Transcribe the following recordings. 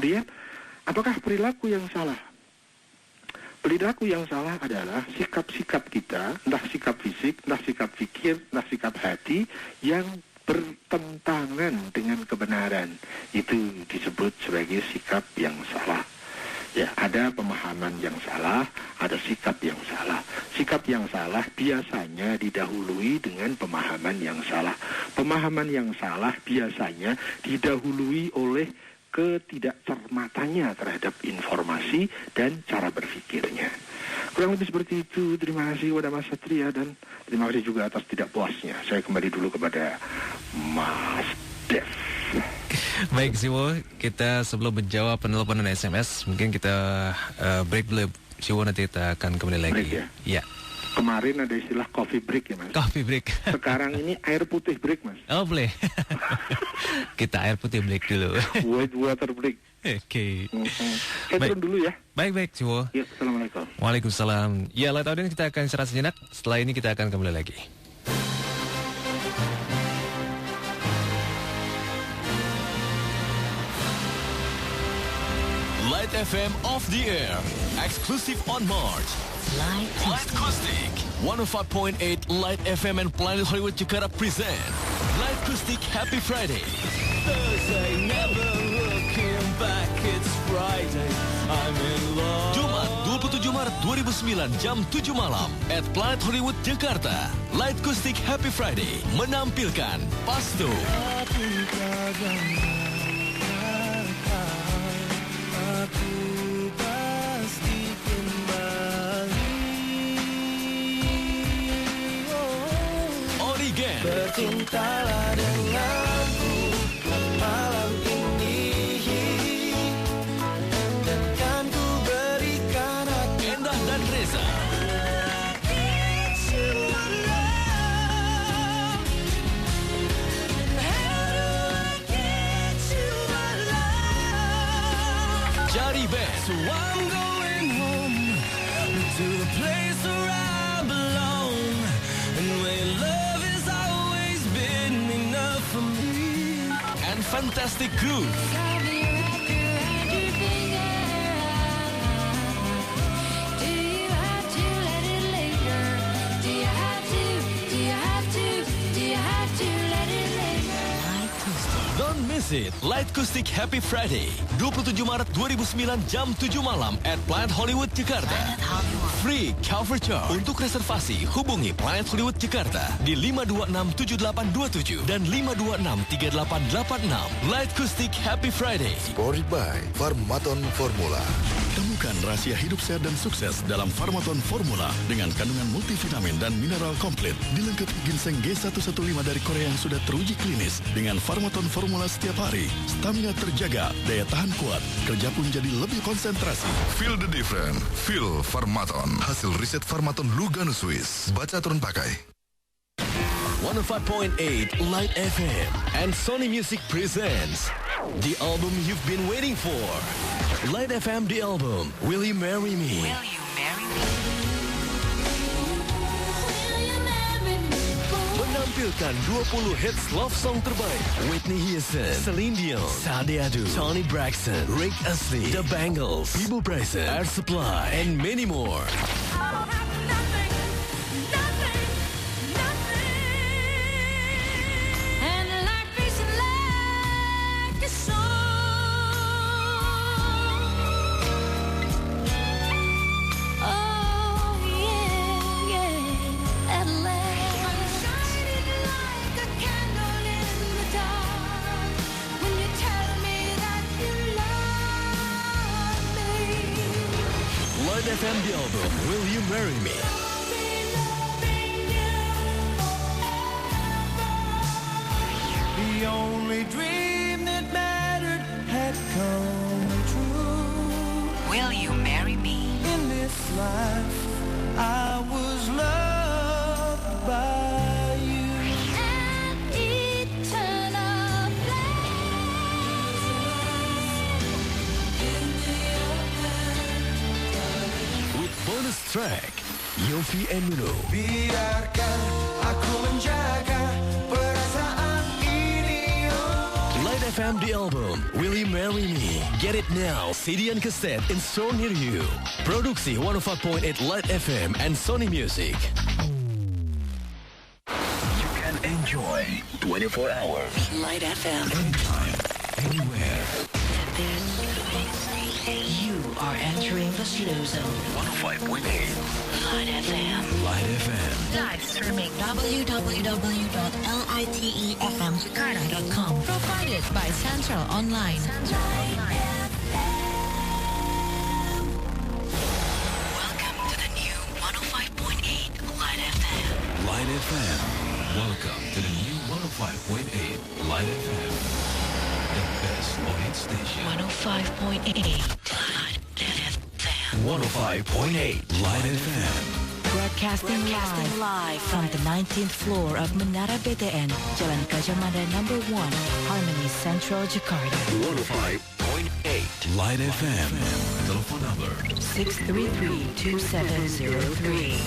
Kemudian, apakah perilaku yang salah? Perilaku yang salah adalah sikap-sikap kita, entah sikap fisik, entah sikap fikir, entah sikap hati, yang bertentangan dengan kebenaran. Itu disebut sebagai sikap yang salah. Ya, ada pemahaman yang salah, ada sikap yang salah. Sikap yang salah biasanya didahului dengan pemahaman yang salah. Pemahaman yang salah biasanya didahului oleh ketidakcermatannya terhadap informasi dan cara berpikirnya. Kurang lebih seperti itu. Terima kasih kepada Mas Satria dan terima kasih juga atas tidak puasnya. Saya kembali dulu kepada Mas Dev. Baik Siwo, kita sebelum menjawab penelpon dan SMS, mungkin kita break dulu Siwo, nanti kita akan kembali lagi. Break ya? Iya. Kemarin ada istilah coffee break ya Mas? Coffee break. Sekarang ini air putih break Mas. Oh boleh. Kita air putih break dulu. White water break. Oke. Saya turun dulu ya. Baik Siwo. Ya, Assalamualaikum. Waalaikumsalam. Ya, lihat audiens, kita akan istirahat sejenak. Setelah ini kita akan kembali lagi. Light FM off the air. Exclusive on March. Light Acoustic 105.8 Light FM and Planet Hollywood Jakarta present Light Acoustic Happy Friday. Thursday, never looking back, it's Friday, I'm in love. Jumat 27 Maret 2009 jam 7 malam at Planet Hollywood Jakarta. Light Acoustic Happy Friday menampilkan Pasto, Origen, bercintalah denganku malam ini, dan kan ku berikan aku Endah dan Reza, Jari Band, So I'm going home to the place where I belong, and where love has always been enough for me. and Fantastic Groove. Don't miss it. Light Acoustic Happy Friday 27 Maret 2009 jam 7 malam at Planet Hollywood Jakarta. Free cover charge. Untuk reservasi hubungi Planet Hollywood Jakarta di 5267827 dan 5263886. Light Acoustic Happy Friday. Sponsored by Farmaton Formula. Temukan rahasia hidup sehat dan sukses dalam Farmaton Formula dengan kandungan multivitamin dan mineral komplit. Dilengkapi ginseng G115 dari Korea yang sudah teruji klinis. Dengan Farmaton Formula setiap hari, stamina terjaga, daya tahan kuat, kerja pun jadi lebih konsentrasi. Feel the difference. Feel Farmaton. Hasil riset Farmaton Lugano Swiss. Baca turun pakai. 105.8 Light FM and Sony Music presents the album you've been waiting for. Light FM The Album, Will You Marry Me? Will you marry me? Menampilkan 20 hits love song terbaik. Whitney Houston, Celine Dion, Sade Adu, Toni Braxton, Rick Astley, The Bangles, People Bryson, Air Supply, and many more. Light FM The Album, Will You Marry Me? The only dream that mattered had come true. Will you marry me? In this life, I was loved by you. An eternal With bonus track, Yofi and Nuno. Biarkan aku menjaga perasaan ini. Light FM The Album, Will You Marry Me? Get it now, CD and cassette in store near you. Produksi 105.8 Light FM and Sony Music. You can enjoy 24 hours. Light FM. Anytime, anywhere. You are entering the slow zone. 105.8 Light FM. Light FM. Live streaming www.litefmjakarta.com. Provided by Central Online. Welcome to the new 105.8 Light FM. Light FM. Welcome to the new 105.8 Light FM. The best low-hit station. 105.8 Light FM. 105.8 Light FM. Broadcasting live from the 19th floor of Menara BTN, Jalan Gajah Mada number 1, Harmony Central, Jakarta. 105.8 Light FM. Telephone number 633-2703.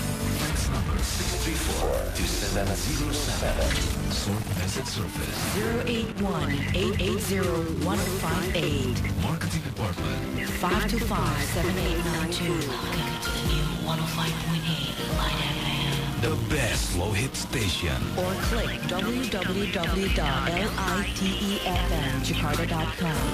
fax number 634-2707. Short message service 081-880-158. Marketing Department 525-7892. Welcome to the new 105.8 Light FM. The best low hit station. Or click www.litefmjakarta.com.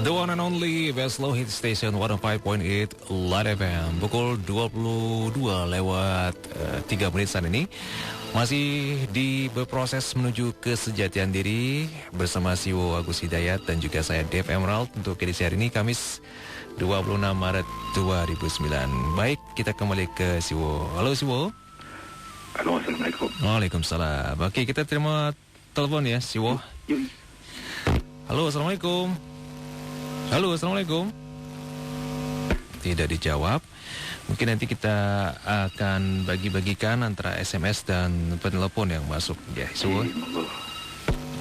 The one and only best low hit station 105.8 Light FM. Pukul 22:03 saat ini. Masih berproses menuju kesejatian diri bersama Siwo Agus Hidayat dan juga saya Dave Emerald untuk edisi hari ini Kamis 26 Maret 2009. Baik, kita kembali ke Siwo. Halo Siwo. Halo, Assalamualaikum. Waalaikumsalam. Oke, kita terima telepon ya Siwo. Yuk. Halo, Assalamualaikum. Halo, Assalamualaikum. Tidak dijawab. Mungkin nanti kita akan bagi-bagikan antara SMS dan penelepon yang masuk ya.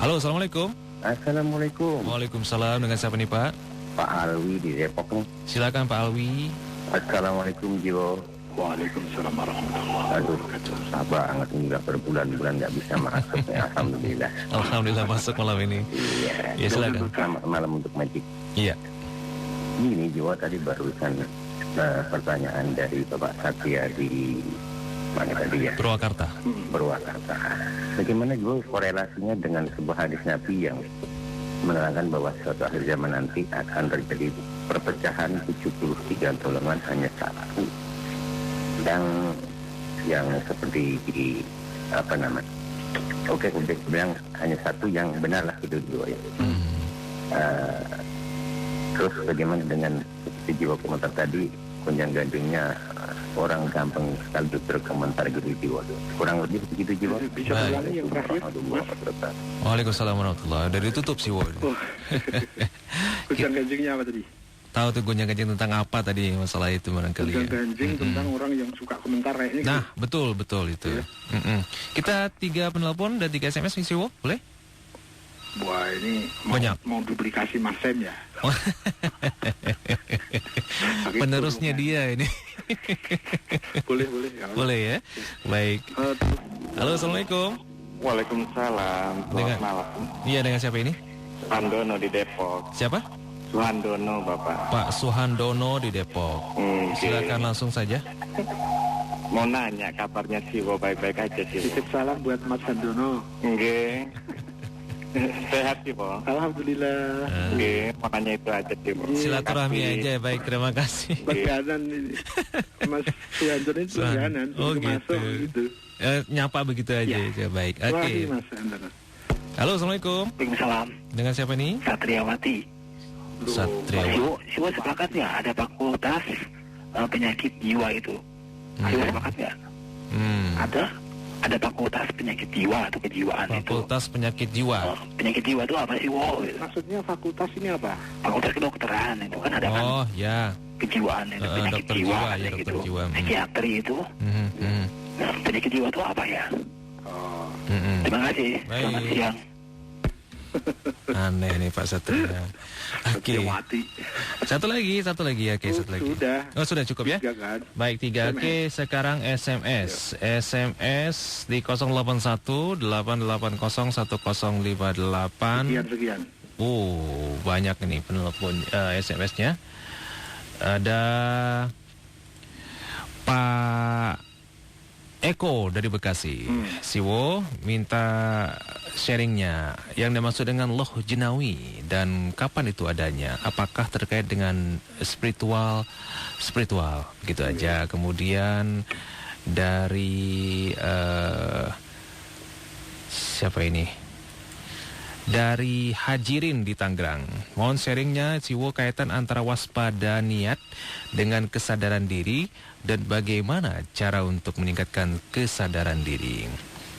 Halo, Assalamualaikum. Assalamualaikum. Waalaikumsalam. Dengan siapa nih Pak? Pak Alwi di Depok nih. Silakan Pak Alwi. Assalamualaikum Jiwo. Waalaikumsalam warahmatullahi Aduh, susah banget ini nggak berbulan-bulan nggak bisa masuk ya. Alhamdulillah. Alhamdulillah masuk malam ini. Iya. Ya silakan. Selamat malam untuk Magic. Iya. Ini Jiwo tadi barusan pertanyaan dari Bapak Satria di mana tadi ya? Purwakarta. Purwakarta. Bagaimana Jiwo korelasinya dengan sebuah hadis Nabi yang menerangkan bahwa suatu akhir zaman nanti akan terjadi perpecahan 73 golongan hanya satu. Dan yang seperti di apa namanya? Oke, bilang hanya satu yang benar lah itu dua ya. Terus bagaimana dengan jiwa komentar tadi kunjang ganjingnya orang gampang sekali berkomentar gitu jiwa. Kurang lebih begitu jiwa. Bisa ulangi yang terakhir. Waalaikumsalam warahmatullahi. Udah ditutup sih Wo. Kunjang ganjingnya apa tadi? Tahu tuh gonjang ganjing tentang apa tadi masalah itu barangkali ya. Kunjang ganjing tentang orang yang suka komentar kayak ini. Nah, betul itu. Ya. Kita 3 penelpon dan 3 SMS nih Wo, boleh? Wah, ini mau duplikasi Mas Sam ya. Penerusnya dia ini. Boleh. Boleh ya. Baik. Halo, Assalamualaikum. Waalaikumsalam. Dengan malam. Iya, dengan siapa ini? Suhandono di Depok. Siapa? Suhandono, Bapak. Pak Suhandono di Depok. Silakan langsung saja. Mau nanya kabarnya Siwo baik-baik aja Siwo. Titip salam buat Mas Handono. Nggih. Sehat Siwo. Alhamdulillah. Nggih, makanya itu aja Siwo. Silaturahmi aja, baik, terima kasih. Langganan ini. Mas Suhandono itu langganan. Oh gitu. Nyapa begitu aja, ya. Baik. Oke. Mas Handono. Halo, Assalamualaikum. Waalaikumsalam. Dengan siapa nih? Satriawati. Satriawati. Siwa sepakat ya ada fakultas penyakit jiwa itu. Siwa sepakat ya? Ada fakultas penyakit jiwa atau kejiwaan itu. Fakultas penyakit jiwa. Penyakit jiwa itu apa sih, Wo? Maksudnya fakultas ini apa? Fakultas kedokteran itu kan ada kan. Oh, ya. Kejiwaan itu penyakit dokter jiwa, ya, dokter gitu. jiwa. Psikiatri itu. Nah, penyakit jiwa itu apa ya? Terima kasih. Baik. Selamat siang. Aneh nih Pak Satria. Oke. Satu lagi. Oke, satu lagi. Sudah. Oh, sudah cukup ya? 3 kan? Baik, 3. Oke, sekarang SMS. SMS di 081 880 1058. Sekian. Oh, banyak ini penelpon SMS-nya. Ada Pak Eko dari Bekasi. Siwo minta sharingnya yang dimaksud dengan loh jenawi dan kapan itu adanya, apakah terkait dengan spiritual gitu aja. Kemudian dari siapa ini, dari Hajirin di Tangerang, mohon sharingnya Siwo kaitan antara waspada niat dengan kesadaran diri dan bagaimana cara untuk meningkatkan kesadaran diri.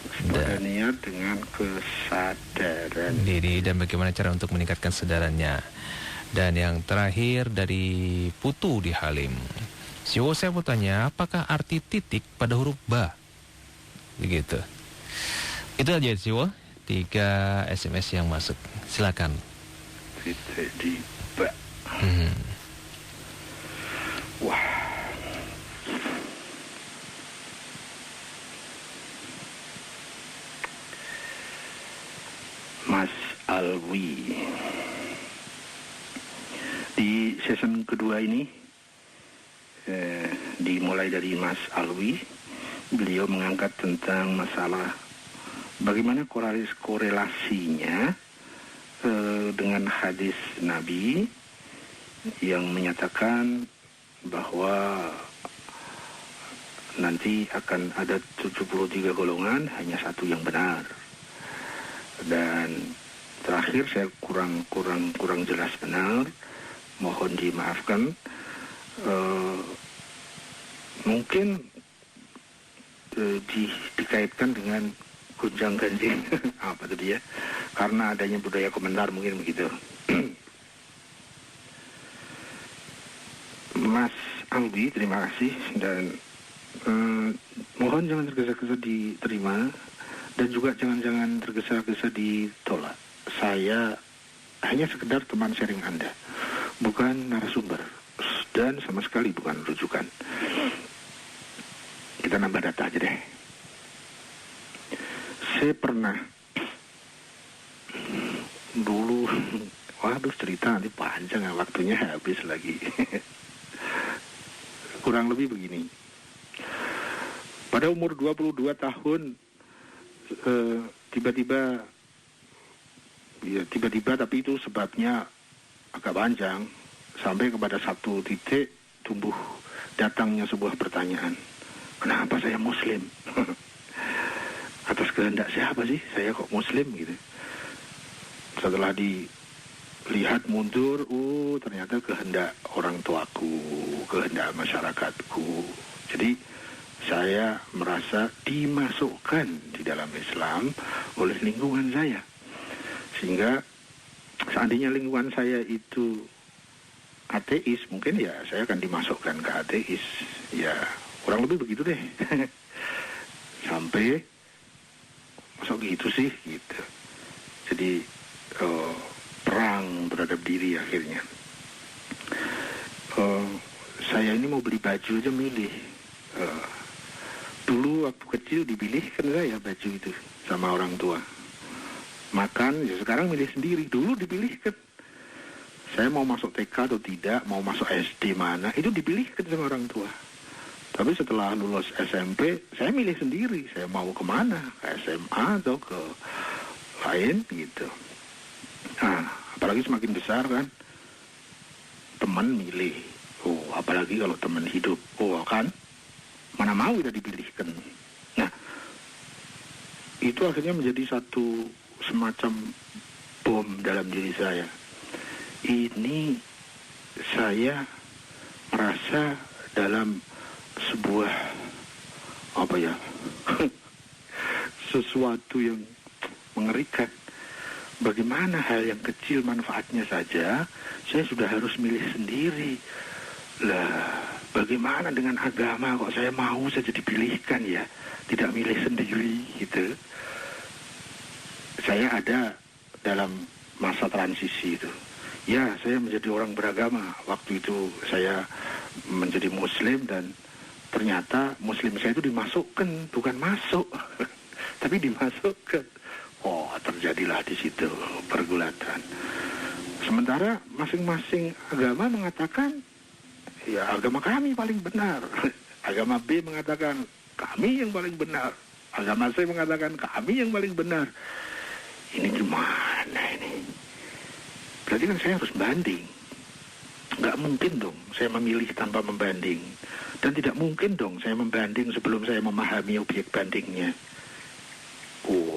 Waspada niat dengan kesadaran diri dan bagaimana cara untuk meningkatkan kesadarannya. Dan yang terakhir dari Putu di Halim. Siwo, saya mau tanya, apakah arti titik pada huruf ba? Begitu. Itu aja Siwo. 3 SMS yang masuk. Silakan. Titik di ba. Wah. Mas Alwi. Di season kedua ini dimulai dari Mas Alwi. Beliau mengangkat tentang masalah bagaimana korelasinya dengan hadis Nabi yang menyatakan bahwa nanti akan ada 73 golongan, hanya satu yang benar. Dan terakhir saya kurang jelas benar, mohon dimaafkan. Mungkin dikaitkan dengan gunjang ganjing apa tadi ya, karena adanya budaya komentar mungkin begitu. Mas Alwi, terima kasih, dan mohon jangan tergesa-gesa diterima dan juga jangan tergesa-gesa ditolak. Saya hanya sekedar teman sharing Anda, bukan narasumber dan sama sekali bukan rujukan. Kita nambah data aja deh. Saya pernah dulu, waduh cerita nanti panjang ya, waktunya habis lagi. Kurang lebih begini. Pada umur 22 tahun, tiba-tiba tapi itu sebabnya agak panjang, sampai kepada satu titik datangnya sebuah pertanyaan. Kenapa saya Muslim? Atas kehendak siapa sih saya kok Muslim gitu. Setelah dilihat mundur, ternyata kehendak orang tuaku, kehendak masyarakatku. Jadi saya merasa dimasukkan di dalam Islam oleh lingkungan saya. Sehingga seandainya lingkungan saya itu ateis, mungkin ya saya akan dimasukkan ke ateis. Ya kurang lebih begitu deh. Sampai masa gitu sih gitu. Jadi perang terhadap diri akhirnya. Saya ini mau beli baju aja milih. Dulu waktu kecil dipilihkan saya baju itu sama orang tua. Makan ya sekarang milih sendiri. Dulu dipilihkan. Saya mau masuk TK atau tidak, mau masuk SD mana, itu dipilihkan sama orang tua. Tapi setelah lulus SMP, saya milih sendiri. Saya mau kemana, ke SMA atau ke lain gitu. Nah, apalagi semakin besar kan, teman milih. Apalagi kalau teman hidup. Kan, mana mau kita dipilihkan. Nah, itu akhirnya menjadi satu semacam bom dalam diri saya. Ini saya merasa dalam sebuah sesuatu yang mengerikan. Bagaimana hal yang kecil manfaatnya saja saya sudah harus milih sendiri. Lah, bagaimana dengan agama kok saya mau saja dipilihkan ya, tidak milih sendiri gitu. Saya ada dalam masa transisi itu. Ya, saya menjadi orang beragama. Waktu itu saya menjadi Muslim dan ternyata Muslim saya itu dimasukkan, bukan masuk, tapi dimasukkan. Oh, terjadilah di situ pergulatan. Sementara masing-masing agama mengatakan, ya agama kami paling benar. Agama B mengatakan, kami yang paling benar. Agama C mengatakan, kami yang paling benar. Ini gimana ini? Berarti kan saya harus banding. Nggak mungkin dong saya memilih tanpa membanding. Dan tidak mungkin dong saya membanding sebelum saya memahami objek bandingnya.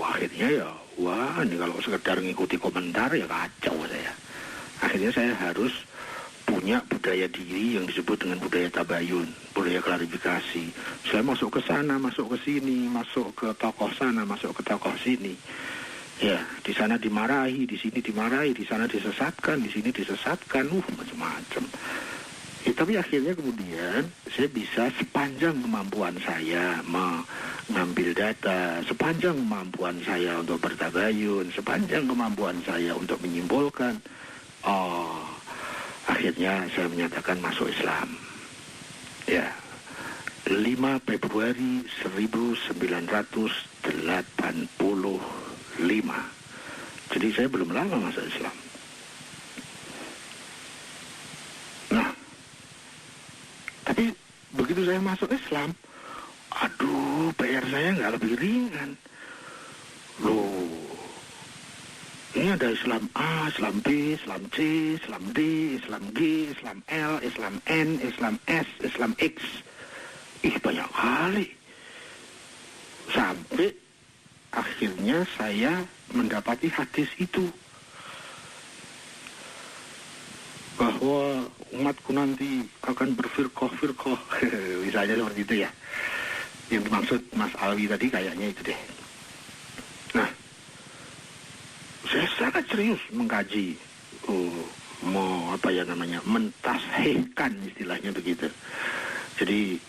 Akhirnya ya, ini kalau sekedar ngikuti komentar ya kacau saya. Akhirnya saya harus punya budaya diri yang disebut dengan budaya tabayun, budaya klarifikasi. Saya masuk ke sana, masuk ke sini, masuk ke tokoh sana, masuk ke tokoh sini. Ya, di sana dimarahi, di sini dimarahi, di sana disesatkan, di sini disesatkan, macam-macam. Ya, tapi akhirnya kemudian saya bisa sepanjang kemampuan saya mengambil data, sepanjang kemampuan saya untuk bertabayun, sepanjang kemampuan saya untuk menyimpulkan. Akhirnya saya menyatakan masuk Islam. Ya, 5 Februari 1985. Jadi saya belum lama masuk Islam. Nah, tapi begitu saya masuk Islam, aduh, PR saya nggak lebih ringan. Loh, ini ada Islam A, Islam B, Islam C, Islam D, Islam G, Islam L, Islam N, Islam S, Islam X. Banyak kali. Sampai akhirnya saya mendapati hadis itu. Bahwa umatku nanti akan berfirqah-firqah. Misalnya seperti itu ya. Yang dimaksud Mas Alwi tadi kayaknya itu deh. Nah, saya sangat serius mengkaji, mentashehkan istilahnya begitu. Jadi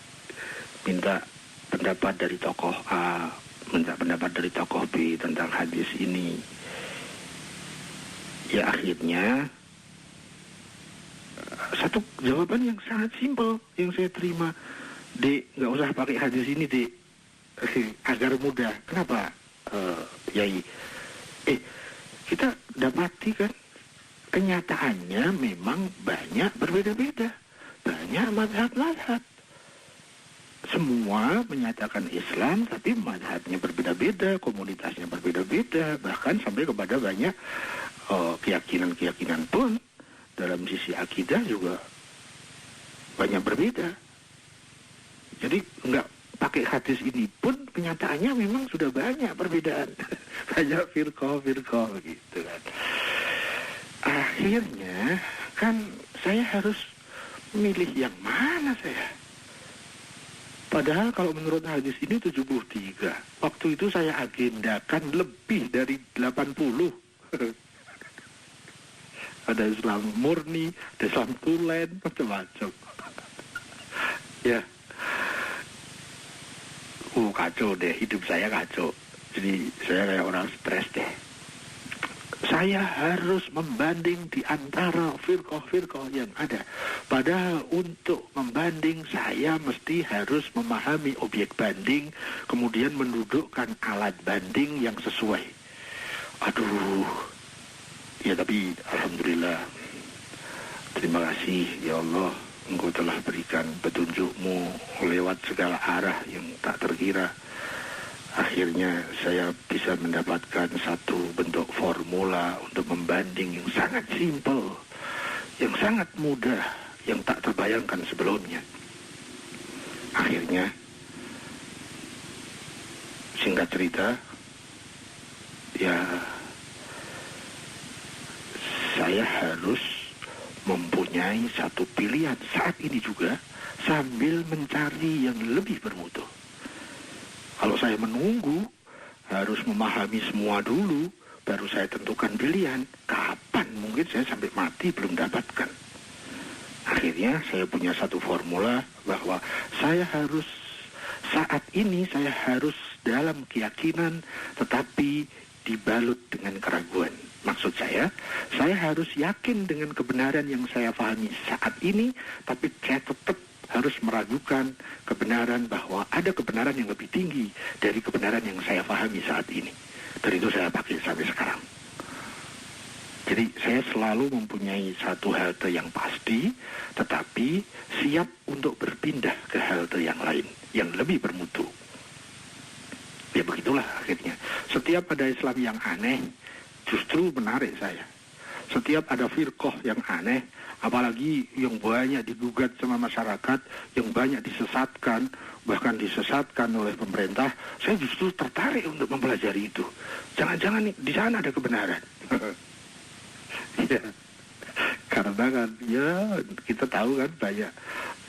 minta pendapat dari tokoh A, minta pendapat dari tokoh B tentang hadis ini. Ya akhirnya satu jawaban yang sangat simpel yang saya terima. Dek, nggak usah pakai hadis ini, Dek. Agar mudah. Kenapa, Yai? Kita dapati kan kenyataannya memang banyak berbeda-beda. Banyak mazhab-mazhab. Semua menyatakan Islam, tapi mazhabnya berbeda-beda, komunitasnya berbeda-beda, bahkan sampai kepada banyak keyakinan-keyakinan pun dalam sisi akidah juga banyak berbeda. Jadi nggak pakai hadis ini pun kenyataannya memang sudah banyak perbedaan, banyak firqah gitu kan. Akhirnya kan saya harus milih yang mana saya. Padahal kalau menurut hadis ini 73. Waktu itu saya agendakan lebih dari 80. Ada Islam murni, ada Islam tulen, macam-macam. Ya. Kacau deh, hidup saya kacau. Jadi saya kayak orang stres deh. Saya harus membanding di antara firqah-firqah yang ada. Padahal untuk membanding saya mesti harus memahami objek banding, kemudian mendudukkan alat banding yang sesuai. Aduh. Ya tapi alhamdulillah. Terima kasih ya Allah, Engkau telah berikan petunjukmu lewat segala arah yang tak terkira. Akhirnya saya bisa mendapatkan satu bentuk formula untuk membanding yang sangat simpel, yang sangat mudah, yang tak terbayangkan sebelumnya. Akhirnya, singkat cerita, ya saya harus mempunyai satu pilihan saat ini juga sambil mencari yang lebih bermutu. Kalau saya menunggu, harus memahami semua dulu, baru saya tentukan pilihan. Kapan mungkin saya sampai mati belum dapatkan. Akhirnya saya punya satu formula bahwa saya harus, saat ini saya harus dalam keyakinan, tetapi dibalut dengan keraguan. Maksud saya harus yakin dengan kebenaran yang saya pahami saat ini, tapi saya tetap harus meragukan kebenaran bahwa ada kebenaran yang lebih tinggi dari kebenaran yang saya pahami saat ini. Dan itu saya pakai sampai sekarang. Jadi saya selalu mempunyai satu halte yang pasti, tetapi siap untuk berpindah ke halte yang lain, yang lebih bermutu. Ya begitulah akhirnya. Setiap ada Islam yang aneh, justru menarik saya. Setiap ada firqah yang aneh, apalagi yang banyak digugat sama masyarakat, yang banyak disesatkan, bahkan disesatkan oleh pemerintah, saya justru tertarik untuk mempelajari itu. Jangan-jangan di sana ada kebenaran. Ya, karena kan ya kita tahu kan banyak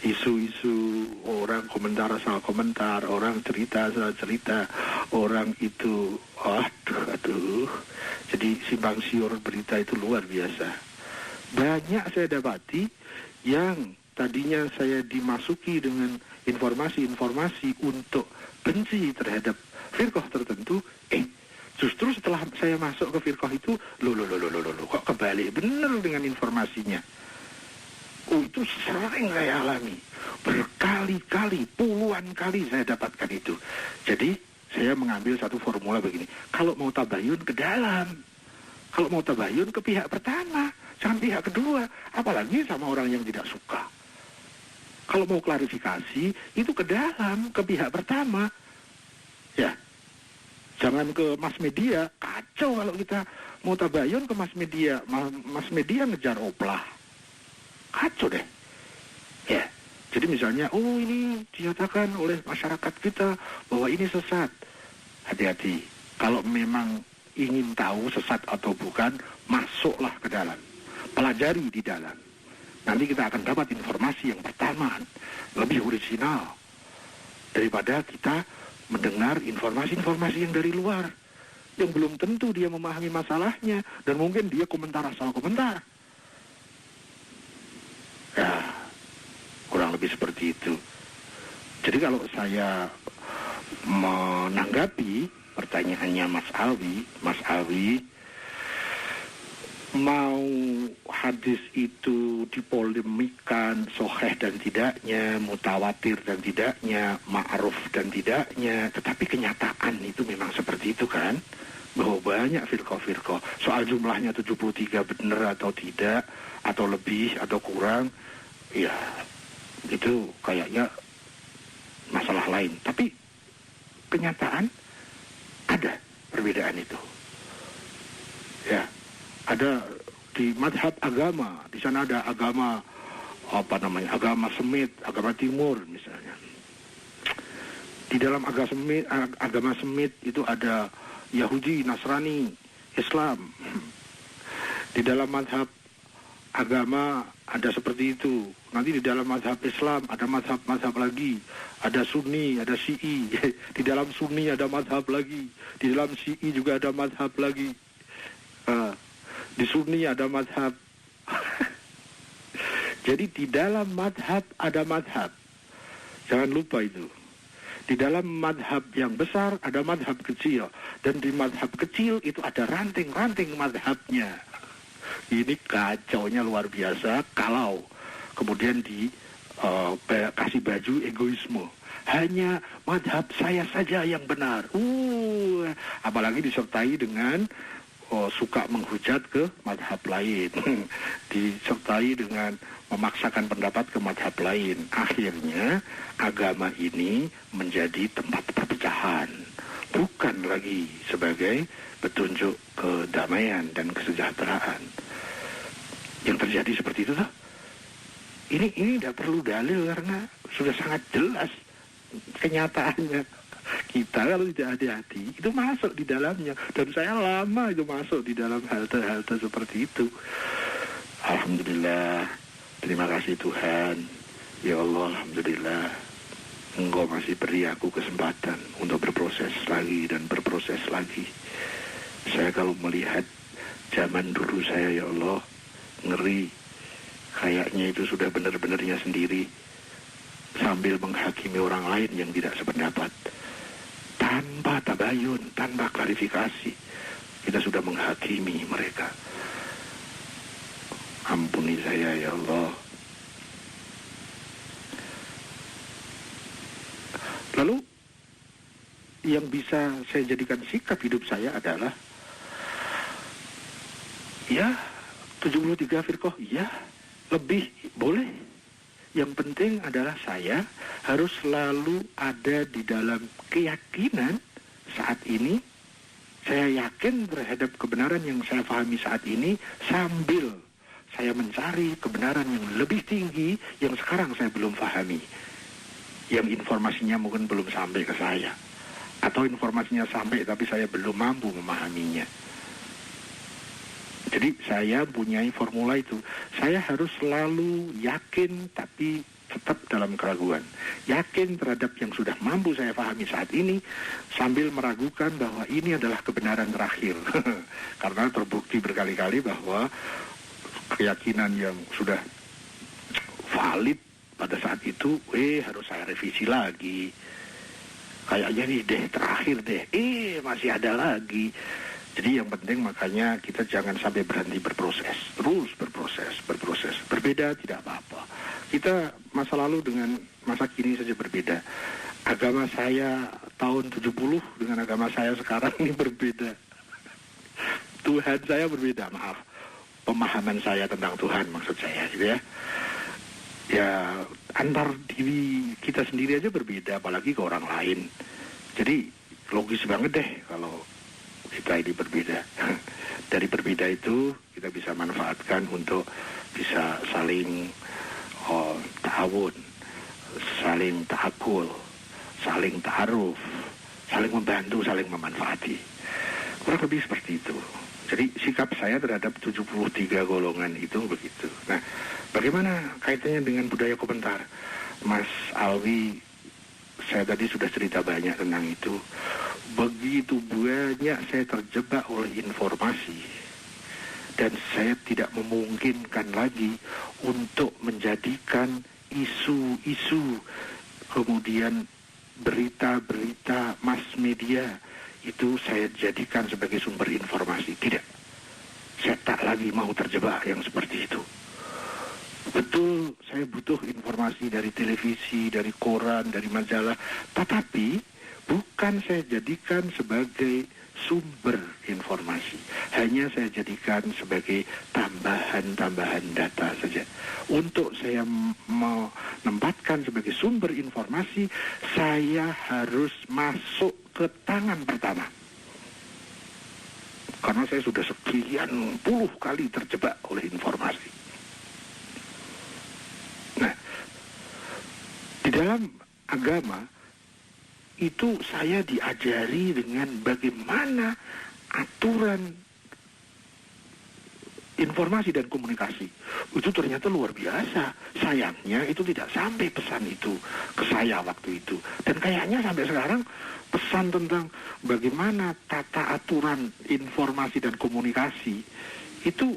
isu-isu, orang komentar asal komentar, orang cerita asal cerita, orang itu aduh. Jadi simpang siur berita itu luar biasa. Banyak saya dapati yang tadinya saya dimasuki dengan informasi-informasi untuk benci terhadap firqah tertentu, justru setelah saya masuk ke firqah itu, loh, kok kebalik bener dengan informasinya. Itu sering saya alami. Berkali-kali, puluhan kali saya dapatkan itu. Jadi, saya mengambil satu formula begini. Kalau mau tabayun ke dalam. Kalau mau tabayun ke pihak pertama. Jangan pihak kedua. Apalagi sama orang yang tidak suka. Kalau mau klarifikasi, itu ke dalam, ke pihak pertama. Ya. Jangan ke mass media, kacau kalau kita mau tabayun ke mass media. Mass media ngejar oplah. Kacau deh. Ya, jadi misalnya, ini dinyatakan oleh masyarakat kita bahwa ini sesat. Hati-hati. Kalau memang ingin tahu sesat atau bukan, masuklah ke dalam. Pelajari di dalam. Nanti kita akan dapat informasi yang pertama, lebih original daripada kita mendengar informasi-informasi yang dari luar, yang belum tentu dia memahami masalahnya, dan mungkin dia komentar asal komentar. Ya, kurang lebih seperti itu. Jadi kalau saya menanggapi pertanyaannya Mas Alwi, mau hadis itu dipolemikan sahih dan tidaknya, mutawatir dan tidaknya, ma'ruf dan tidaknya, tetapi kenyataan itu memang seperti itu kan, bahwa banyak firqah-firqah. Soal jumlahnya 73 benar atau tidak, atau lebih atau kurang, ya itu kayaknya masalah lain. Tapi kenyataan ada perbedaan itu. Ya. Ada di madhab agama, di sana ada agama agama Semit, agama Timur misalnya. Di dalam agama Semit itu ada Yahudi, Nasrani, Islam. Di dalam madhab agama ada seperti itu. Nanti di dalam madhab Islam ada madhab lagi. Ada Sunni, ada Syi'i. Di dalam Sunni ada madhab lagi. Di dalam Syi'i juga ada madhab lagi. Di Sunni ada madhab. Jadi di dalam madhab ada madhab. Jangan lupa itu. Di dalam madhab yang besar ada madhab kecil. Dan di madhab kecil itu ada ranting-ranting madhabnya. Ini kacaunya luar biasa kalau kemudian kasih baju egoisme. Hanya madhab saya saja yang benar. Apalagi disertai dengan suka menghujat ke madhab lain, disertai dengan memaksakan pendapat ke madhab lain. Akhirnya agama ini menjadi tempat perpecahan, bukan lagi sebagai petunjuk kedamaian dan kesejahteraan. Yang terjadi seperti itu tuh. Ini tidak perlu dalil karena sudah sangat jelas kenyataannya. Kita kalau tidak hati-hati itu masuk di dalamnya, dan saya lama itu masuk di dalam halte-halte seperti itu. Alhamdulillah, terima kasih Tuhan. Ya Allah, alhamdulillah, Engkau masih beri aku kesempatan untuk berproses lagi dan berproses lagi. Saya kalau melihat zaman dulu saya, ya Allah, ngeri. Kayaknya itu sudah benar-benarnya sendiri, sambil menghakimi orang lain yang tidak sependapat, tanpa tabayun, tanpa klarifikasi, kita sudah menghakimi mereka. Ampuni saya ya Allah. Lalu yang bisa saya jadikan sikap hidup saya adalah ya 73 firqah, ya lebih boleh. Yang penting adalah saya harus selalu ada di dalam keyakinan saat ini. Saya yakin terhadap kebenaran yang saya pahami saat ini sambil saya mencari kebenaran yang lebih tinggi yang sekarang saya belum pahami. Yang informasinya mungkin belum sampai ke saya. Atau informasinya sampai tapi saya belum mampu memahaminya. Jadi saya punya formula itu. Saya harus selalu yakin tapi tetap dalam keraguan. Yakin terhadap yang sudah mampu saya pahami saat ini sambil meragukan bahwa ini adalah kebenaran terakhir. Karena terbukti berkali-kali bahwa keyakinan yang sudah valid pada saat itu, harus saya revisi lagi. Kayaknya nih deh, terakhir deh, masih ada lagi. Jadi yang penting makanya kita jangan sampai berhenti berproses. Terus berproses. Berbeda tidak apa-apa. Kita masa lalu dengan masa kini saja berbeda. Agama saya tahun 70 dengan agama saya sekarang ini berbeda. Tuhan saya berbeda, maaf. Pemahaman saya tentang Tuhan maksud saya gitu ya. Ya antar diri kita sendiri aja berbeda, apalagi ke orang lain. Jadi logis banget deh kalau kita ini berbeda. Dari berbeda itu kita bisa manfaatkan untuk bisa saling ta'awun, saling ta'akul, saling ta'aruf, saling membantu, saling memanfaati. Kurang lebih seperti itu. Jadi sikap saya terhadap 73 golongan itu begitu. Nah, bagaimana kaitannya dengan budaya komentar? Mas Alwi, saya tadi sudah cerita banyak tentang itu. Begitu banyak saya terjebak oleh informasi. Dan saya tidak memungkinkan lagi untuk menjadikan isu-isu, kemudian berita-berita mass media, itu saya jadikan sebagai sumber informasi. Tidak. Saya tak lagi mau terjebak yang seperti itu. Betul, saya butuh informasi dari televisi, dari koran, dari majalah. Tetapi bukan saya jadikan sebagai sumber informasi. Hanya saya jadikan sebagai tambahan-tambahan data saja. Untuk saya menempatkan sebagai sumber informasi, saya harus masuk ke tangan pertama. Karena saya sudah sekian puluh kali terjebak oleh informasi. Nah, di dalam agama itu saya diajari dengan bagaimana aturan informasi dan komunikasi. Itu ternyata luar biasa. Sayangnya itu tidak sampai pesan itu ke saya waktu itu. Dan kayaknya sampai sekarang pesan tentang bagaimana tata aturan informasi dan komunikasi itu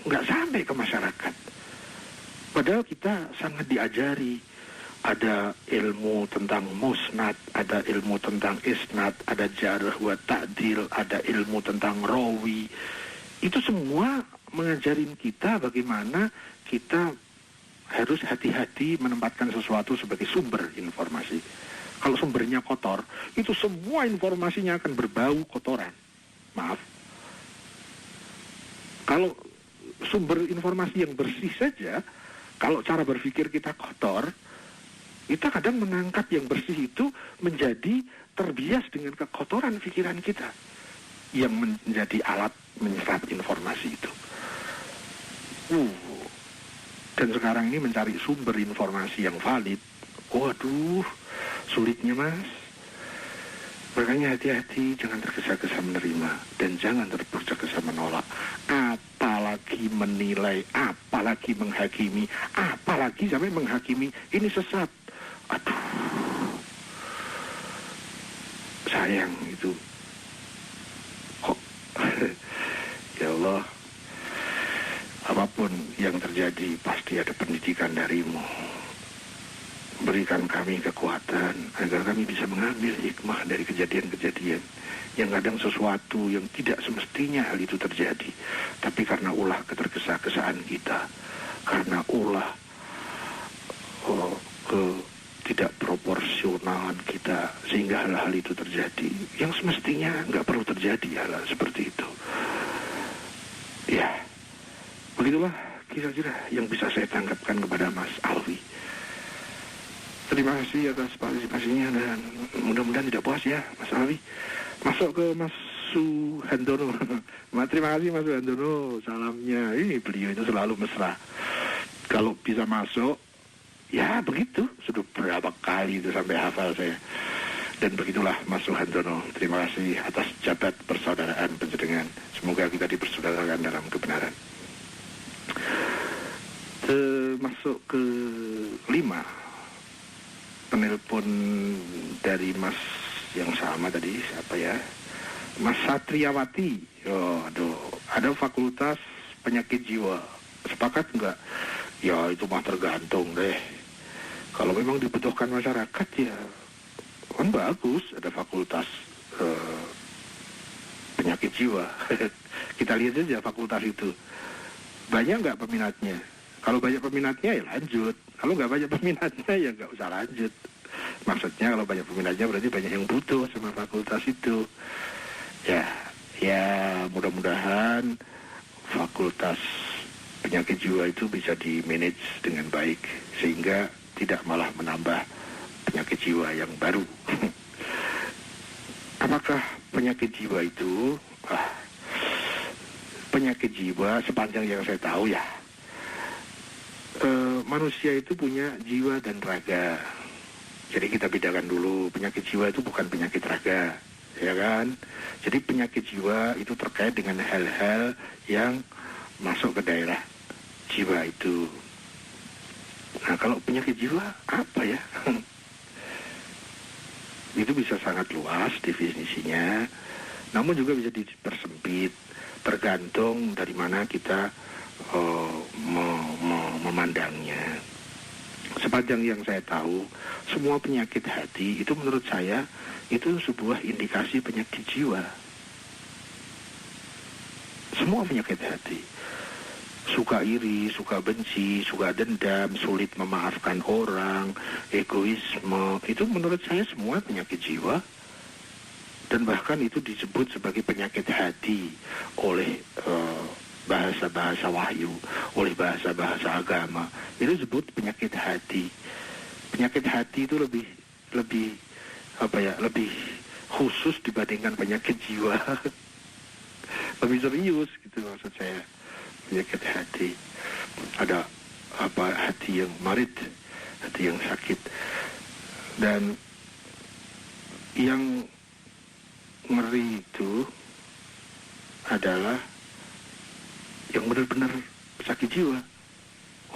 nggak sampai ke masyarakat. Padahal kita sangat diajari. Ada ilmu tentang musnad, ada ilmu tentang isnad, ada jarh wa ta'dil, ada ilmu tentang rawi. Itu semua mengajarin kita bagaimana kita harus hati-hati menempatkan sesuatu sebagai sumber informasi. Kalau sumbernya kotor, itu semua informasinya akan berbau kotoran. Maaf. Kalau sumber informasi yang bersih saja, kalau cara berpikir kita kotor, kita kadang menangkap yang bersih itu menjadi terbias dengan kekotoran pikiran kita yang menjadi alat menyerap informasi itu. Dan sekarang ini mencari sumber informasi yang valid, waduh, sulitnya mas. Makanya hati-hati, jangan tergesa-gesa menerima dan jangan tergesa-gesa menolak. Apalagi menilai, apalagi menghakimi, apalagi sampai menghakimi ini sesat. Aduh, sayang itu. Kok ya Allah, apapun yang terjadi pasti ada pendidikan darimu. berikan kami kekuatan agar kami bisa mengambil hikmah dari kejadian-kejadian yang kadang sesuatu yang tidak semestinya hal itu terjadi, tapi karena ulah ketergesa-gesaan kita, karena ulah tidak proporsionalan kita, sehingga hal-hal itu terjadi yang semestinya nggak perlu terjadi, hal-hal seperti itu. Ya, begitulah kira-kira yang bisa saya tangkapkan kepada Mas Alwi. Terima kasih atas partisipasinya dan mudah-mudahan tidak puas ya Mas Alwi. Masuk ke Mas Suhandono. Terima kasih Mas Suhandono, salamnya. Ini beliau itu selalu mesra. Kalau bisa masuk, ya begitu. Sudah berapa kali itu sampai hafal saya. Dan begitulah Mas Suhandono. Terima kasih atas jabat persaudaraan penjenengan. Semoga kita dipersaudarakan dalam kebenaran. Masuk ke 5. Penelpon dari Mas yang sama tadi, siapa ya? Mas Satriawati. Ada fakultas penyakit jiwa. Sepakat enggak? Ya itu mah tergantung deh. Kalau memang dibutuhkan masyarakat ya kan bagus ada fakultas penyakit jiwa. Kita lihat aja fakultas itu. Banyak nggak peminatnya? Kalau banyak peminatnya ya lanjut. Kalau nggak banyak peminatnya ya nggak usah lanjut. Maksudnya kalau banyak peminatnya berarti banyak yang butuh sama fakultas itu. Ya mudah-mudahan fakultas penyakit jiwa itu bisa di-manage dengan baik sehingga tidak malah menambah penyakit jiwa yang baru. Apakah penyakit jiwa itu? Penyakit jiwa sepanjang yang saya tahu ya, manusia itu punya jiwa dan raga. Jadi kita bedakan dulu, penyakit jiwa itu bukan penyakit raga, ya kan? Jadi penyakit jiwa itu terkait dengan hal-hal yang masuk ke daerah jiwa itu. Nah kalau penyakit jiwa apa ya? Itu bisa sangat luas definisinya, namun juga bisa dipersempit, tergantung dari mana kita memandangnya. Sepanjang yang saya tahu, semua penyakit hati itu menurut saya itu sebuah indikasi penyakit jiwa. Semua penyakit hati, suka iri, suka benci, suka dendam, sulit memaafkan orang, egoisme, itu menurut saya semua penyakit jiwa. Dan bahkan itu disebut sebagai penyakit hati oleh bahasa-bahasa wahyu, oleh bahasa-bahasa agama. Itu disebut penyakit hati. Penyakit hati itu lebih khusus dibandingkan penyakit jiwa. Lebih serius gitu maksud saya. Penyakit hati. Ada hati yang marit, hati yang sakit. Dan yang ngeri itu adalah yang benar-benar sakit jiwa.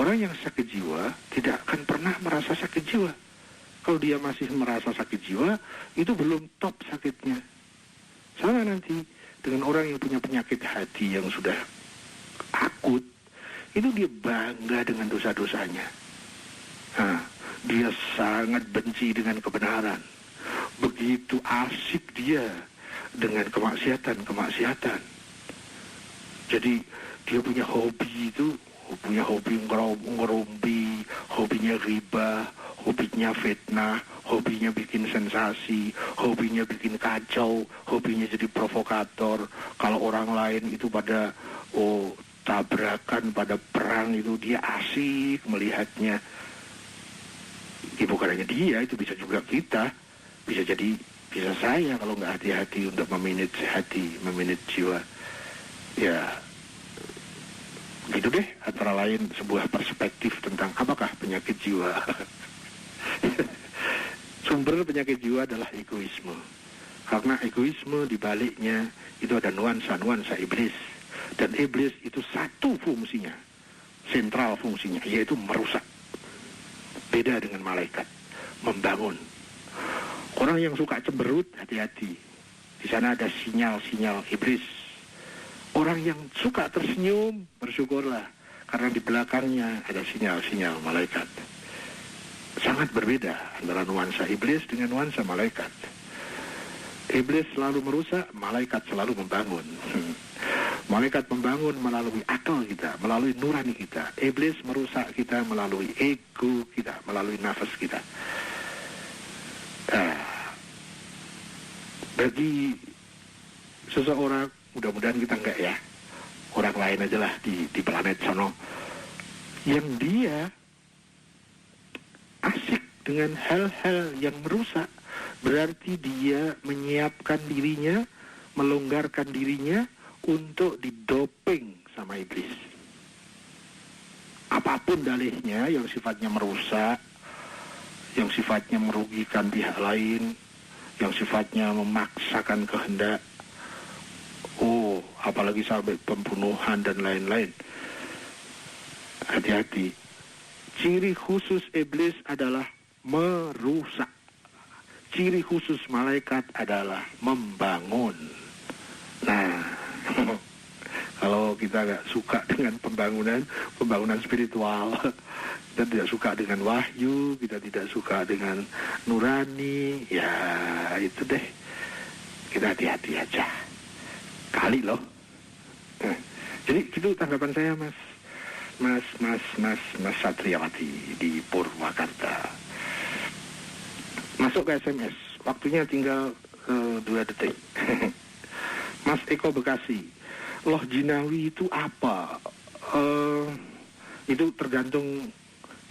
Orang yang sakit jiwa tidak akan pernah merasa sakit jiwa. Kalau dia masih merasa sakit jiwa, itu belum top sakitnya. Sama nanti dengan orang yang punya penyakit hati yang sudah akut, itu dia bangga dengan dosa-dosanya. Nah, dia sangat benci dengan kebenaran. Begitu asik dia dengan kemaksiatan. Jadi dia punya hobi ngerumpi, hobinya riba, hobinya fitnah, hobinya bikin sensasi, hobinya bikin kacau, hobinya jadi provokator. Kalau orang lain itu pada tabrakan, pada perang, itu dia asik melihatnya. Bukan hanya dia, itu bisa juga kita. Bisa saya kalau nggak hati-hati untuk memanage hati, memanage jiwa. Ya, gitu deh, antara lain sebuah perspektif tentang apakah penyakit jiwa. Sumber penyakit jiwa adalah egoisme. Karena egoisme dibaliknya itu ada nuansa-nuansa iblis. Dan iblis itu satu fungsinya, sentral fungsinya, yaitu merusak. Beda dengan malaikat, membangun. Orang yang suka cemberut, hati-hati. Di sana ada sinyal-sinyal iblis. Orang yang suka tersenyum, bersyukurlah. Karena di belakangnya ada sinyal-sinyal malaikat. sangat berbeda antara nuansa iblis dengan nuansa malaikat. Iblis selalu merusak, malaikat selalu membangun. Malaikat membangun melalui akal kita, melalui nurani kita. Iblis merusak kita melalui ego kita, melalui nafas kita. Bagi seseorang, mudah-mudahan kita enggak ya, orang lain aja lah di planet sono, yang dia asik dengan hal-hal yang merusak, berarti dia menyiapkan dirinya, melonggarkan dirinya untuk didoping sama iblis. Apapun dalihnya yang sifatnya merusak, yang sifatnya merugikan pihak lain, yang sifatnya memaksakan kehendak, apalagi sampai pembunuhan dan lain-lain. Hati-hati. Ciri khusus iblis adalah merusak. Ciri khusus malaikat adalah membangun. Nah, kalau kita nggak suka dengan pembangunan spiritual, kita tidak suka dengan wahyu, kita tidak suka dengan nurani, ya itu deh, kita hati-hati aja. Kali loh. Jadi itu tanggapan saya, Mas Satriawati di Purwakarta. Masuk ke SMS, waktunya tinggal 2 detik. Mas Eko Bekasi, loh jinawi itu apa? Itu tergantung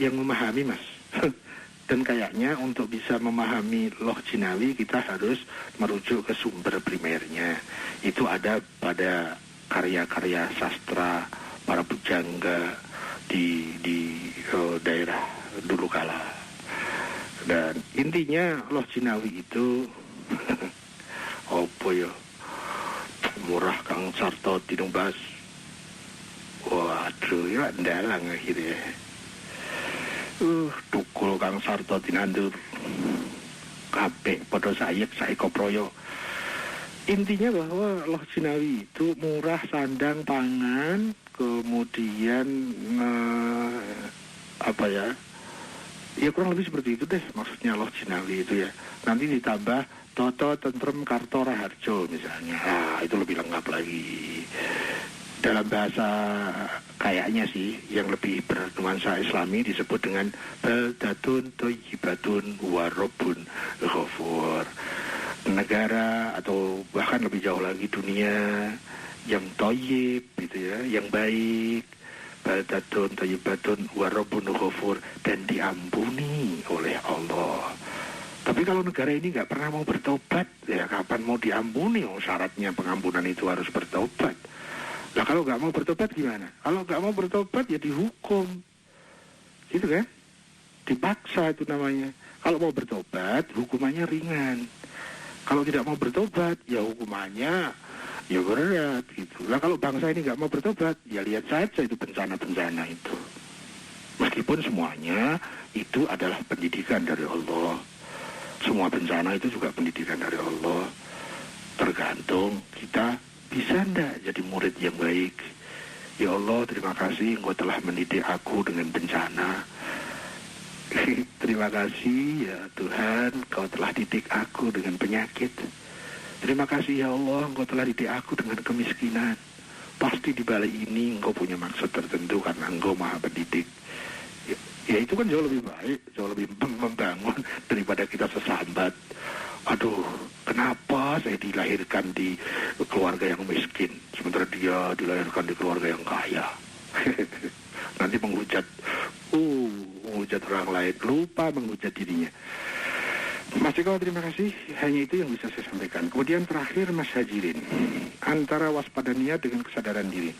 yang memahami, Mas. Dan kayaknya untuk bisa memahami loh jinawi kita harus merujuk ke sumber primernya. Itu ada pada karya-karya sastra para pujangga di daerah dulu kala. Dan intinya loh jinawi itu opo yo? Murah Kang Sarto Tinumbas. Waduh, ya ndalang akhirnya. Tukul Kang Sarto Tinandur. Kabeh padha sayek saiko proyo. Intinya bahwa loh jinawi itu murah sandang pangan, kemudian ya kurang lebih seperti itu deh maksudnya loh jinawi itu ya. Nanti ditambah Toto Tentrem Karto Raharjo misalnya, itu lebih lengkap lagi. Dalam bahasa kayaknya sih yang lebih bernuansa Islami disebut dengan baldatun thayyibatun wa rabbun ghafur. Negara atau bahkan lebih jauh lagi dunia yang thayyib gitu ya, yang baik. Baldatun thayyibatun wa rabbun ghafur, dan diampuni oleh Allah. Tapi kalau negara ini nggak pernah mau bertobat, ya kapan mau diampuni? Syaratnya pengampunan itu harus bertobat. Nah kalau nggak mau bertobat gimana? Kalau nggak mau bertobat ya dihukum, gitu kan? Dipaksa itu namanya. Kalau mau bertobat, hukumannya ringan. Kalau tidak mau bertobat, ya hukumannya ya berat gitu. Nah kalau bangsa ini nggak mau bertobat, ya lihat saja itu bencana-bencana itu. Meskipun semuanya itu adalah pendidikan dari Allah. Semua bencana itu juga pendidikan dari Allah. Tergantung kita bisa ndak jadi murid yang baik. Ya Allah, terima kasih Engkau telah mendidik aku dengan bencana. Terima kasih ya Tuhan, Engkau telah didik aku dengan penyakit. Terima kasih ya Allah, Engkau telah didik aku dengan kemiskinan. Pasti di balik ini Engkau punya maksud tertentu karena Engkau Maha Pendidik. Ya itu kan jauh lebih baik, jauh lebih membangun daripada kita sesambat. Aduh, kenapa saya dilahirkan di keluarga yang miskin, sementara dia dilahirkan di keluarga yang kaya. Nanti menghujat orang lain, lupa menghujat dirinya. Mas Eko, terima kasih. Hanya itu yang bisa saya sampaikan. Kemudian terakhir Mas Hajirin, antara waspada niat dengan kesadaran diri.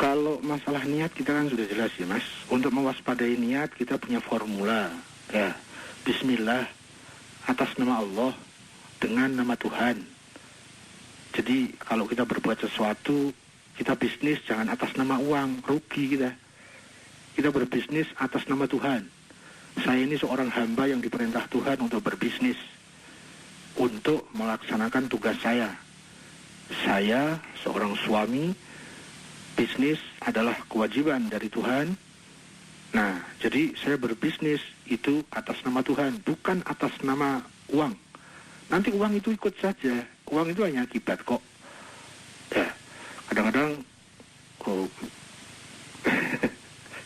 Kalau masalah niat kita kan sudah jelas ya Mas. Untuk mewaspadai niat kita punya formula ya. Bismillah atas nama Allah dengan nama Tuhan. Jadi kalau kita berbuat sesuatu, kita bisnis jangan atas nama uang, rugi kita. Kita berbisnis atas nama Tuhan. Saya ini seorang hamba yang diperintah Tuhan untuk berbisnis, untuk melaksanakan tugas saya. Saya seorang suami, bisnis adalah kewajiban dari Tuhan. Nah, jadi saya berbisnis itu atas nama Tuhan, bukan atas nama uang. Nanti uang itu ikut saja, uang itu hanya akibat kok. Ya, kadang-kadang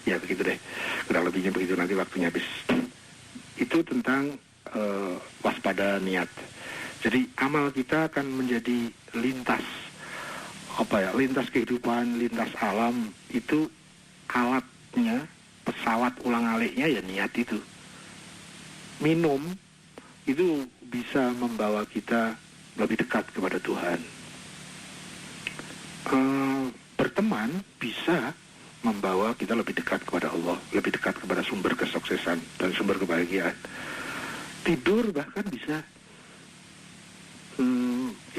ya begitu deh, kurang lebihnya begitu, nanti waktunya habis. Itu tentang waspada niat. Jadi amal kita akan menjadi lintas kehidupan, lintas alam. Itu alatnya, pesawat ulang-aliknya ya niat itu. Minum itu bisa membawa kita lebih dekat kepada Tuhan. Berteman bisa membawa kita lebih dekat kepada Allah, lebih dekat kepada sumber kesuksesan dan sumber kebahagiaan. Tidur bahkan bisa.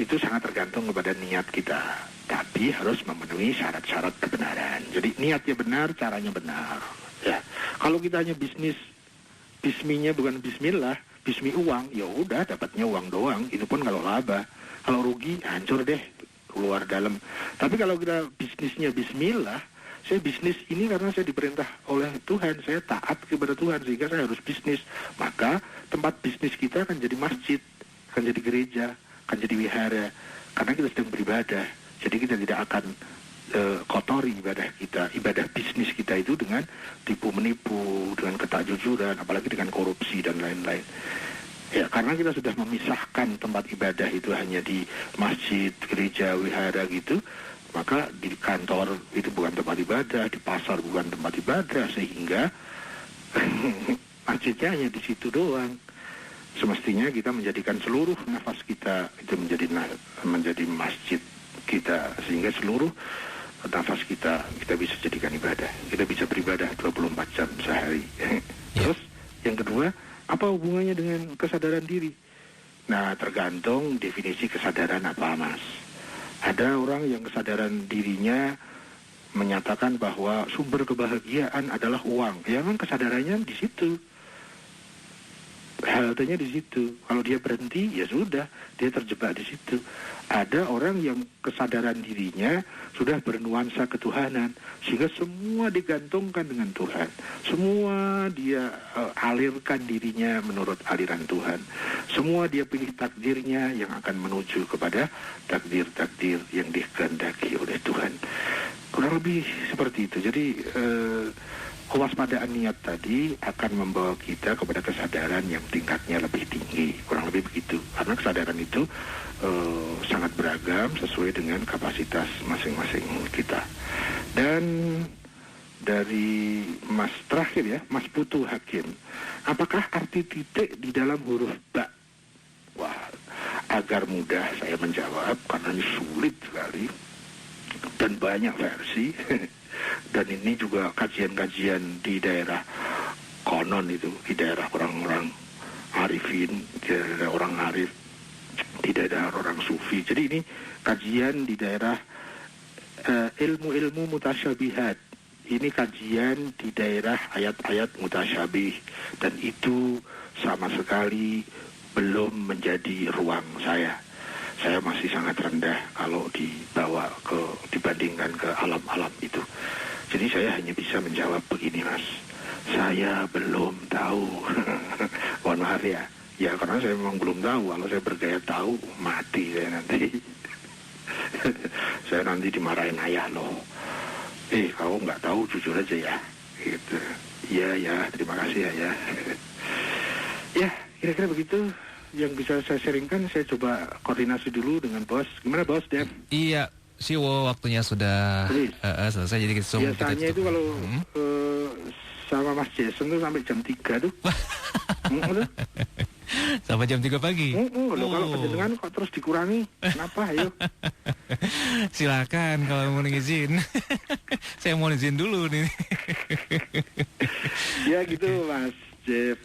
Itu sangat tergantung kepada niat kita, tapi harus memenuhi syarat-syarat kebenaran. Jadi niatnya benar, caranya benar. Ya, kalau kita hanya bisnis, bisminya bukan bismillah, bismi uang, ya udah dapatnya uang doang. Itu pun kalau laba, kalau rugi hancur deh, keluar dalam. Tapi kalau kita bisnisnya bismillah, saya bisnis ini karena saya diperintah oleh Tuhan, saya taat kepada Tuhan sehingga saya harus bisnis. Maka tempat bisnis kita akan jadi masjid, akan jadi gereja, akan jadi wihara, karena kita sedang beribadah. Jadi kita tidak akan kotori ibadah bisnis kita itu dengan tipu-menipu, dengan ketakjujuran, apalagi dengan korupsi dan lain-lain. Ya, karena kita sudah memisahkan tempat ibadah itu hanya di masjid, gereja, wihara gitu, maka di kantor itu bukan tempat ibadah, di pasar bukan tempat ibadah, sehingga masjidnya hanya di situ doang. Semestinya kita menjadikan seluruh nafas kita itu menjadi masjid kita, sehingga seluruh nafas kita bisa jadikan ibadah. Kita bisa beribadah 24 jam sehari. Terus yang kedua, apa hubungannya dengan kesadaran diri? Nah, tergantung definisi kesadaran apa, Mas. Ada orang yang kesadaran dirinya menyatakan bahwa sumber kebahagiaan adalah uang. Ya memang kesadarannya di situ. Haltenya di situ. Kalau dia berhenti, ya sudah, dia terjebak di situ. Ada orang yang kesadaran dirinya sudah bernuansa ketuhanan, sehingga semua digantungkan dengan Tuhan. Semua dia alirkan dirinya menurut aliran Tuhan. Semua dia pilih takdirnya yang akan menuju kepada takdir-takdir yang dikehendaki oleh Tuhan. Kurang lebih seperti itu. Jadi kewaspadaan niat tadi akan membawa kita kepada kesadaran yang tingkatnya lebih tinggi, kurang lebih begitu. Karena kesadaran itu sangat beragam sesuai dengan kapasitas masing-masing kita. Dan dari Mas terakhir ya, Mas Putu Hakim, apakah arti titik di dalam huruf ba? Wah, agar mudah saya menjawab karena ini sulit sekali dan banyak versi. Dan ini juga kajian-kajian di daerah konon itu, di daerah orang-orang arifin, di daerah orang arif, di daerah orang sufi. Jadi ini kajian di daerah ilmu-ilmu mutasyabihat. Ini kajian di daerah ayat-ayat mutasyabih. Dan itu sama sekali belum menjadi ruang saya. Saya masih sangat rendah kalau dibandingkan ke alam-alam itu. Jadi saya hanya bisa menjawab begini, Mas. Saya belum tahu. Mohon maaf ya. Ya karena saya memang belum tahu. Kalau saya bergaya tahu, mati saya nanti. Saya nanti dimarahin ayah loh. Kau nggak tahu, jujur aja ya. Gitu. Ya, terima kasih ya. Ya, kira-kira begitu. Yang bisa saya sharingkan, saya coba koordinasi dulu dengan bos. Gimana bos, Dev? Iya, Siwo, waktunya sudah selesai. Jadi biasanya itu kalau sama Mas Jason tuh sampai jam 3 tuh. Sampai jam 3 pagi? Kalau kejenengan kok terus dikurangi? Kenapa, ayo? Silakan kalau mau izin. Saya mau izin dulu nih. Ya gitu, Mas Jeff,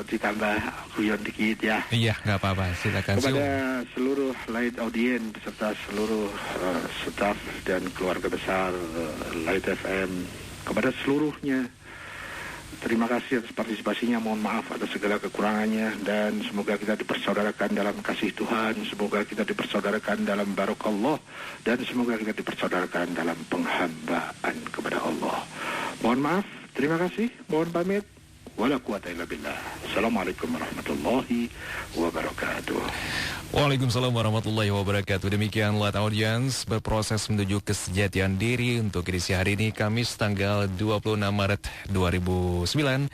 ditambah guyon dikit ya. Iya, nggak apa-apa, silakan. Kepada seluruh Light Audience beserta seluruh staf dan keluarga besar Light FM, kepada seluruhnya, terima kasih atas partisipasinya. Mohon maaf atas segala kekurangannya, dan semoga kita dipersaudarakan dalam kasih Tuhan, semoga kita dipersaudarakan dalam barokallah, dan semoga kita dipersaudarakan dalam penghambaan kepada Allah. Mohon maaf Terima kasih, mohon pamit. Wala quwata illa billah. Assalamualaikum warahmatullahi wabarakatuh. Waalaikumsalam warahmatullahi wabarakatuh. Demikian Light Audience berproses menuju kesejatian diri untuk edisi hari ini, Kamis tanggal 26 Maret 2009.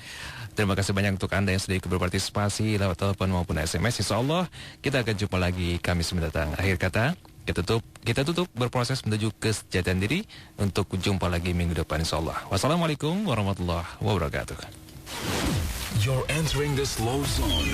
Terima kasih banyak untuk Anda yang sudah ikut berpartisipasi lewat telepon maupun SMS. InsyaAllah kita akan jumpa lagi Kamis mendatang. Akhir kata, kita tutup berproses menuju kesejahteraan diri untuk jumpa lagi minggu depan insyaAllah. Wassalamualaikum warahmatullahi wabarakatuh. You're entering the slow zone.